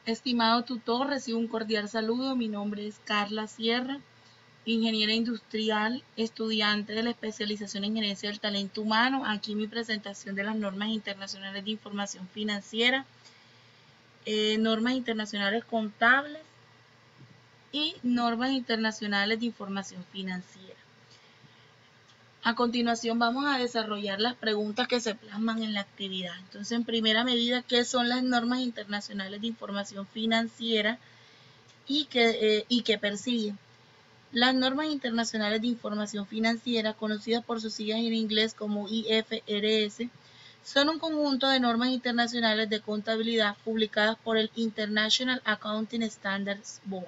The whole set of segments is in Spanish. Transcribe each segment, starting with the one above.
Estimado tutor, recibo un cordial saludo. Mi nombre es Carla Sierra, ingeniera industrial, estudiante de la especialización en gerencia del talento humano. Aquí mi presentación de las normas internacionales de información financiera, normas internacionales contables y normas internacionales de información financiera. A continuación vamos a desarrollar las preguntas que se plasman en la actividad. Entonces, en primera medida, ¿qué son las normas internacionales de información financiera y qué persiguen? Las normas internacionales de información financiera, conocidas por sus siglas en inglés como IFRS, son un conjunto de normas internacionales de contabilidad publicadas por el International Accounting Standards Board.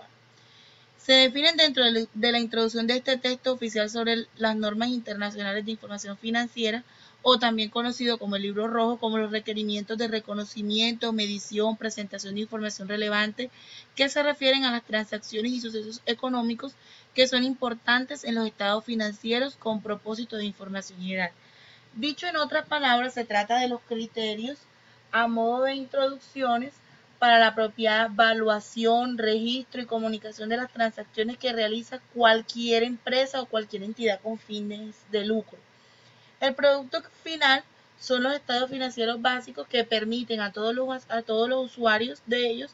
Se definen dentro de la introducción de este texto oficial sobre las normas internacionales de información financiera, o también conocido como el Libro Rojo, como los requerimientos de reconocimiento, medición, presentación de información relevante que se refieren a las transacciones y sucesos económicos que son importantes en los estados financieros con propósito de información general. Dicho en otras palabras, se trata de los criterios a modo de introducciones para la apropiada evaluación, registro y comunicación de las transacciones que realiza cualquier empresa o cualquier entidad con fines de lucro. El producto final son los estados financieros básicos que permiten a todos los usuarios de ellos,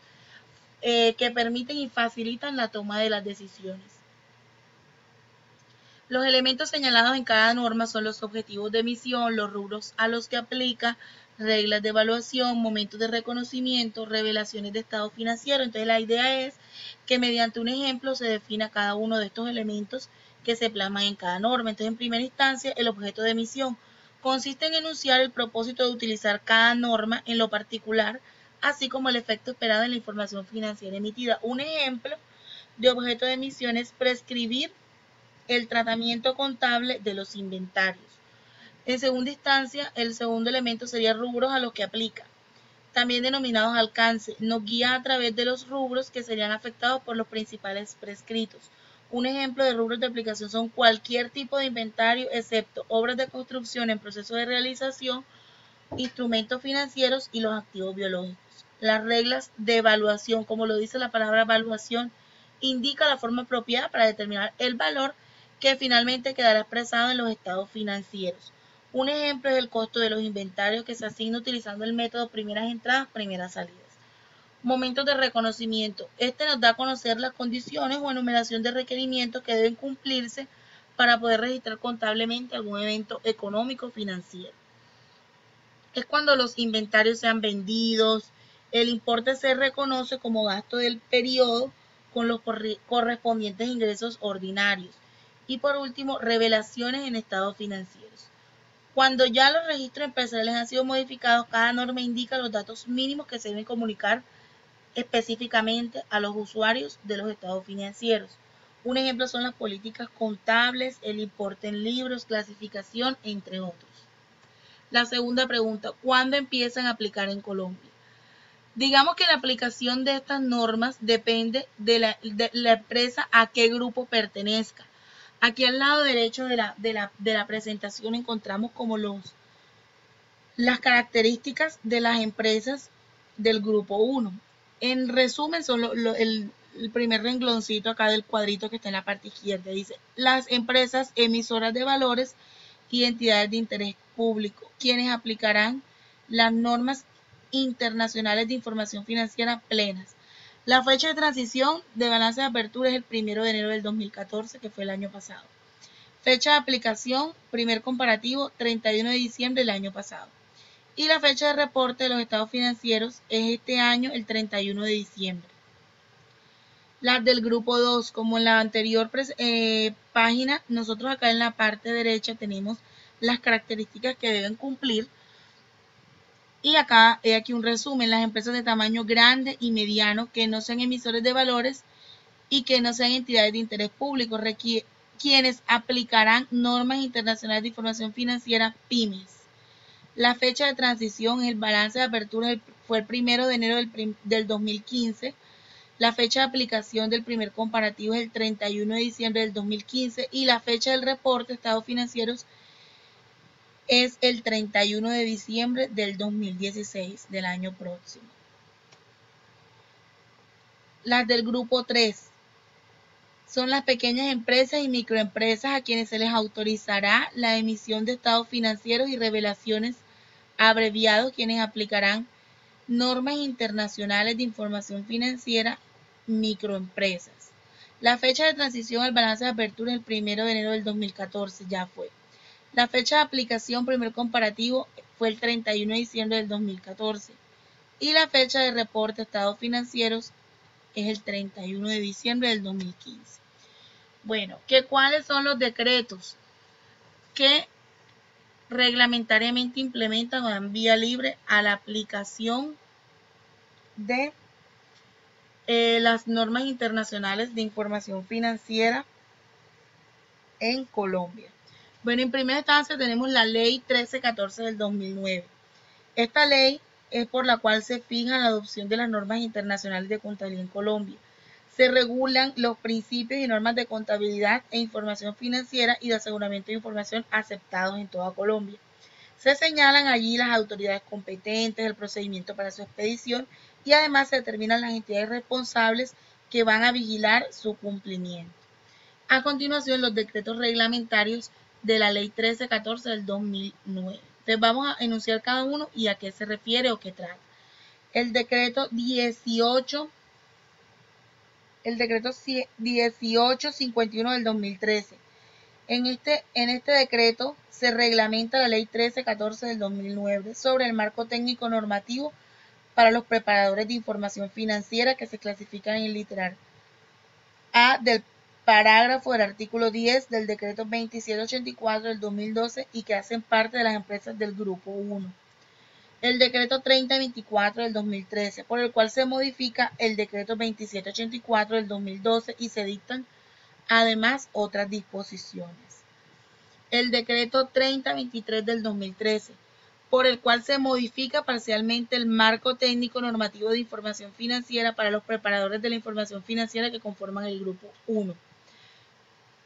que permiten y facilitan la toma de las decisiones. Los elementos señalados en cada norma son los objetivos de emisión, los rubros a los que aplica, reglas de evaluación, momentos de reconocimiento, revelaciones de estado financiero. Entonces la idea es que mediante un ejemplo se defina cada uno de estos elementos que se plasman en cada norma. Entonces, en primera instancia, el objeto de emisión consiste en enunciar el propósito de utilizar cada norma en lo particular, así como el efecto esperado en la información financiera emitida. Un ejemplo de objeto de emisión es prescribir el tratamiento contable de los inventarios. En segunda instancia, el segundo elemento sería rubros a los que aplica, también denominados alcance. Nos guía a través de los rubros que serían afectados por los principales prescritos. Un ejemplo de rubros de aplicación son cualquier tipo de inventario, excepto obras de construcción en proceso de realización, instrumentos financieros y los activos biológicos. Las reglas de evaluación, como lo dice la palabra evaluación, indica la forma apropiada para determinar el valor que finalmente quedará expresado en los estados financieros. Un ejemplo es el costo de los inventarios que se asigna utilizando el método primeras entradas, primeras salidas. Momentos de reconocimiento. Este nos da a conocer las condiciones o enumeración de requerimientos que deben cumplirse para poder registrar contablemente algún evento económico o financiero. Es cuando los inventarios sean vendidos, el importe se reconoce como gasto del periodo con los correspondientes ingresos ordinarios. Y por último, revelaciones en estados financieros. Cuando ya los registros empresariales han sido modificados, cada norma indica los datos mínimos que se deben comunicar específicamente a los usuarios de los estados financieros. Un ejemplo son las políticas contables, el importe en libros, clasificación, entre otros. La segunda pregunta, ¿cuándo empiezan a aplicar en Colombia? Digamos que la aplicación de estas normas depende de la empresa a qué grupo pertenezca. Aquí al lado derecho de la presentación encontramos como las características de las empresas del grupo 1. En resumen, son el primer rengloncito acá del cuadrito que está en la parte izquierda. Dice, las empresas emisoras de valores y entidades de interés público, quienes aplicarán las normas internacionales de información financiera plenas. La fecha de transición de balance de apertura es el 1 de enero del 2014, que fue el año pasado. Fecha de aplicación, primer comparativo, 31 de diciembre del año pasado. Y la fecha de reporte de los estados financieros es este año, el 31 de diciembre. Las del grupo 2, como en la anterior página, nosotros acá en la parte derecha tenemos las características que deben cumplir. Y acá he aquí un resumen, las empresas de tamaño grande y mediano que no sean emisores de valores y que no sean entidades de interés público, quienes aplicarán normas internacionales de información financiera pymes. La fecha de transición, el balance de apertura fue el 1 de enero del 2015. La fecha de aplicación del primer comparativo es el 31 de diciembre del 2015 y la fecha del reporte de estados financieros es el 31 de diciembre del 2016 del año próximo. Las del grupo 3 son las pequeñas empresas y microempresas a quienes se les autorizará la emisión de estados financieros y revelaciones abreviados, quienes aplicarán normas internacionales de información financiera, microempresas. La fecha de transición al balance de apertura es el 1 de enero del 2014, ya fue. La fecha de aplicación primer comparativo fue el 31 de diciembre del 2014 y la fecha de reporte de estados financieros es el 31 de diciembre del 2015. Bueno, ¿cuáles son los decretos que reglamentariamente implementan o dan vía libre a la aplicación de las normas internacionales de información financiera en Colombia? Bueno, en primera instancia tenemos la Ley 1314 del 2009. Esta ley es por la cual se fija la adopción de las normas internacionales de contabilidad en Colombia. Se regulan los principios y normas de contabilidad e información financiera y de aseguramiento de información aceptados en toda Colombia. Se señalan allí las autoridades competentes, el procedimiento para su expedición y además se determinan las entidades responsables que van a vigilar su cumplimiento. A continuación, los decretos reglamentarios de la Ley 1314 del 2009. Entonces vamos a enunciar cada uno y a qué se refiere o qué trata. El decreto 1851 del 2013. En este decreto se reglamenta la Ley 1314 del 2009 sobre el marco técnico normativo para los preparadores de información financiera que se clasifican en el literal A del parágrafo del artículo 10 del decreto 2784 del 2012 y que hacen parte de las empresas del grupo 1. El decreto 3024 del 2013, por el cual se modifica el decreto 2784 del 2012 y se dictan además otras disposiciones. El decreto 3023 del 2013, por el cual se modifica parcialmente el marco técnico normativo de información financiera para los preparadores de la información financiera que conforman el grupo 1,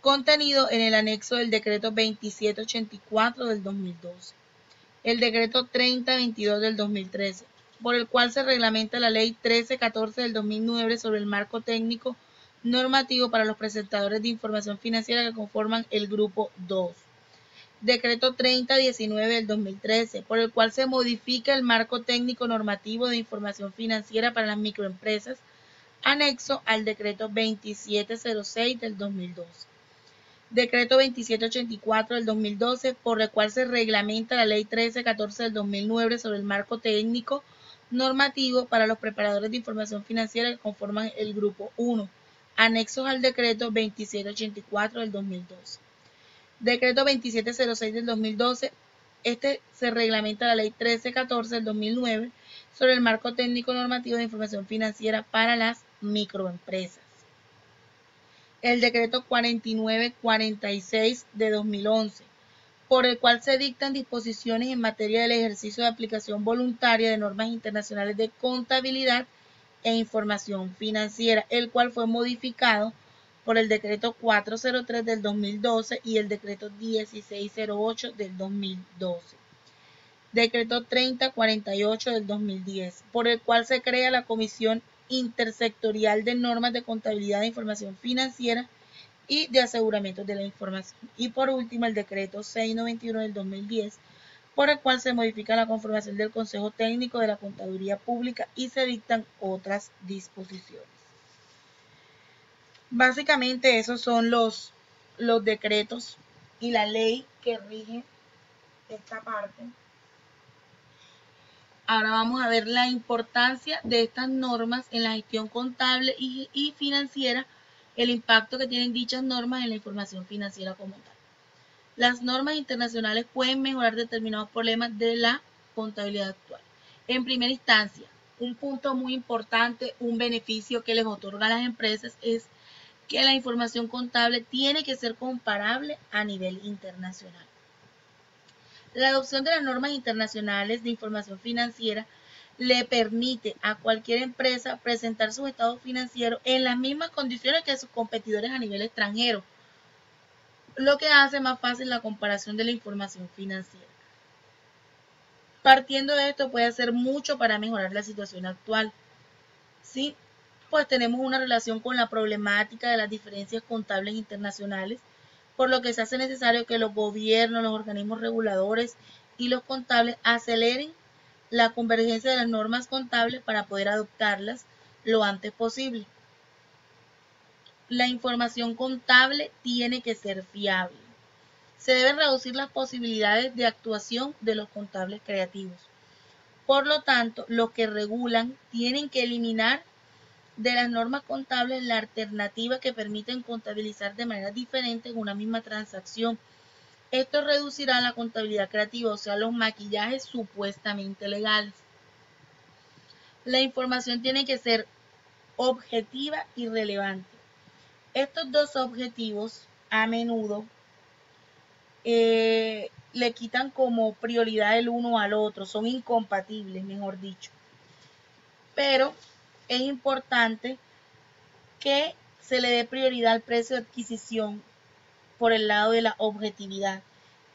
contenido en el anexo del decreto 2784 del 2012. El decreto 3022 del 2013, por el cual se reglamenta la ley 1314 del 2009 sobre el marco técnico normativo para los presentadores de información financiera que conforman el grupo 2. Decreto 3019 del 2013, por el cual se modifica el marco técnico normativo de información financiera para las microempresas, anexo al decreto 2706 del 2012. Decreto 2784 del 2012, por el cual se reglamenta la Ley 1314 del 2009 sobre el marco técnico normativo para los preparadores de información financiera que conforman el grupo 1, anexos al decreto 2784 del 2012. Decreto 2706 del 2012, se reglamenta la Ley 1314 del 2009 sobre el marco técnico normativo de información financiera para las microempresas. El decreto 4946 de 2011, por el cual se dictan disposiciones en materia del ejercicio de aplicación voluntaria de normas internacionales de contabilidad e información financiera, el cual fue modificado por el decreto 403 del 2012 y el decreto 1608 del 2012. Decreto 3048 del 2010, por el cual se crea la Comisión Intersectorial de Normas de Contabilidad e Información Financiera y de Aseguramiento de la Información. Y por último, el decreto 691 del 2010, por el cual se modifica la conformación del Consejo Técnico de la Contaduría Pública y se dictan otras disposiciones. Básicamente esos son los decretos y la ley que rige esta parte. Ahora vamos a ver la importancia de estas normas en la gestión contable y financiera, el impacto que tienen dichas normas en la información financiera como tal. Las normas internacionales pueden mejorar determinados problemas de la contabilidad actual. En primera instancia, un punto muy importante, un beneficio que les otorga a las empresas es que la información contable tiene que ser comparable a nivel internacional. La adopción de las normas internacionales de información financiera le permite a cualquier empresa presentar sus estados financieros en las mismas condiciones que sus competidores a nivel extranjero, lo que hace más fácil la comparación de la información financiera. Partiendo de esto, puede hacer mucho para mejorar la situación actual. ¿Sí? pues tenemos una relación con la problemática de las diferencias contables internacionales, por lo que se hace necesario que los gobiernos, los organismos reguladores y los contables aceleren la convergencia de las normas contables para poder adoptarlas lo antes posible. La información contable tiene que ser fiable. Se deben reducir las posibilidades de actuación de los contables creativos. Por lo tanto, los que regulan tienen que eliminar de las normas contables la alternativa que permiten contabilizar de manera diferente en una misma transacción. Esto reducirá la contabilidad creativa, o sea, los maquillajes supuestamente legales. La información tiene que ser objetiva y relevante. Estos dos objetivos a menudo le quitan como prioridad el uno al otro, son incompatibles, mejor dicho. Pero es importante que se le dé prioridad al precio de adquisición por el lado de la objetividad,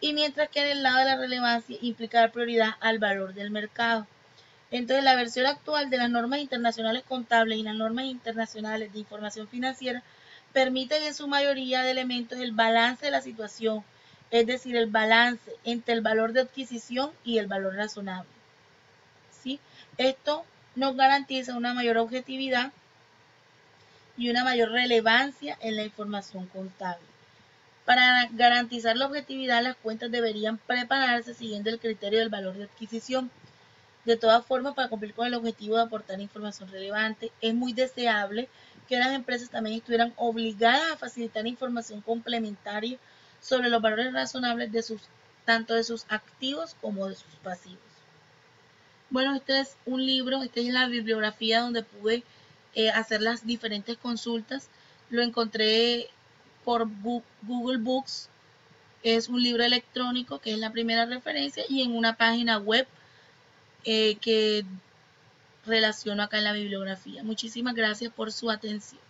y mientras que en el lado de la relevancia implica dar prioridad al valor del mercado. Entonces, la versión actual de las normas internacionales contables y las normas internacionales de información financiera permiten en su mayoría de elementos el balance de la situación, es decir, el balance entre el valor de adquisición y el valor razonable. ¿Sí? Esto nos garantiza una mayor objetividad y una mayor relevancia en la información contable. Para garantizar la objetividad, las cuentas deberían prepararse siguiendo el criterio del valor de adquisición. De todas formas, para cumplir con el objetivo de aportar información relevante, es muy deseable que las empresas también estuvieran obligadas a facilitar información complementaria sobre los valores razonables tanto de sus activos como de sus pasivos. Bueno, este es un libro, esta es la bibliografía donde pude hacer las diferentes consultas. Lo encontré por Google Books, es un libro electrónico que es la primera referencia, y en una página web que relaciono acá en la bibliografía. Muchísimas gracias por su atención.